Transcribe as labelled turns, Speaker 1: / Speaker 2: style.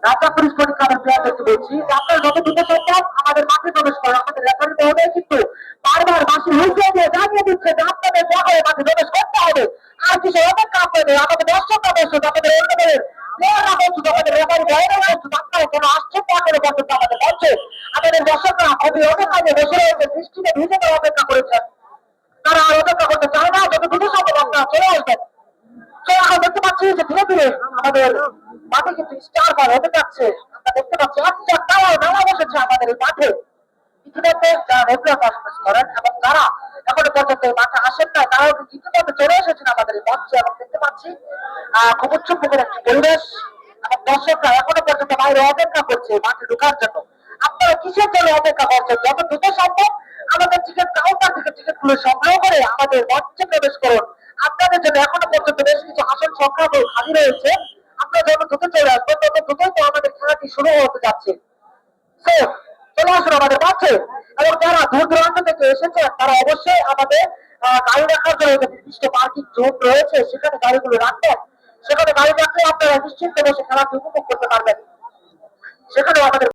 Speaker 1: রাজা পুলিশ পরীক্ষার প্লেয়ারদেরকে বলছি যে আপনারা যত দ্রুত সম্ভব আমাদের মাঠে প্রবেশ করেন। আমাদের রেফারি মহোদয় কিন্তু বারবার বাঁশি হুঁশিয়ে দিয়ে জানিয়ে দিচ্ছে যে আপনাদের শহরে মাঠে প্রবেশ করতে হবে। আর কিছু অপেক্ষা আপনাদের, আমাদের দর্শকরা বলছে, আমাদের অন্যদের প্লেয়াররা বলছে, আমাদের রেফারি ভাইরা বলছে, আপনারা কোনো আশ্চর্য আকারে পর্যন্ত আমাদের বলছে। আমাদের দর্শকরা খুবই অপেক্ষা নিয়ে বসে রয়েছে, বৃষ্টিতে ভিজে তারা অপেক্ষা করেছেন। তারা আর অপেক্ষা করতে চায় না, যত দ্রুত সম্ভব আপনারা চলে আসবেন। তো এখন দেখতে পাচ্ছি যে ধীরে ধীরে আমাদের মাঠে কিন্তু স্টার বল হতে যাচ্ছে। আমরা দেখতে পাচ্ছি একটা টাওয়ার নামা বসেছে আমাদের এই মাঠে। ইতিমধ্যে যারা রেগুলার পারফরমেন্স করেন এবং যারা এখনো পর্যন্ত এই মাঠে আসেন না, তারাও কিন্তু ইতিমধ্যে চলে এসেছেন আমাদের এই মঞ্চে এবং দেখতে পাচ্ছি খুব উৎসবমুখর একটি পরিবেশ এবং দর্শকরা এখনো পর্যন্ত বাইরে অপেক্ষা করছে মাঠে ঢোকার জন্য। আপনারা কিসের জন্য অপেক্ষা করছেন? যত দ্রুত সম্ভব আমাদের টিকিট কাউন্টার থেকে টিকিট গুলো সংগ্রহ করে আমাদের মঞ্চে প্রবেশ করুন। আপনাদের জন্য এখনো পর্যন্ত বেশ কিছু আসন সংখ্যা খালি রয়েছে। আপনারা যত দ্রুত চলে আসবেন তত দ্রুতই তো আমাদের খেলাটি শুরু হতে যাচ্ছে। চলে আসুন আমাদের কাছে। এবং যারা দূর দূরান্ত থেকে এসেছে তারা অবশ্যই আমাদের গাড়ি রাখার জন্য যে নির্দিষ্ট পার্কিং জোন রয়েছে সেখানে গাড়িগুলো রাখবেন। সেখানে গাড়ি রাখলে আপনারা নিশ্চিন্তে বসে খেলাটি উপভোগ করতে পারবেন। সেখানে আমাদের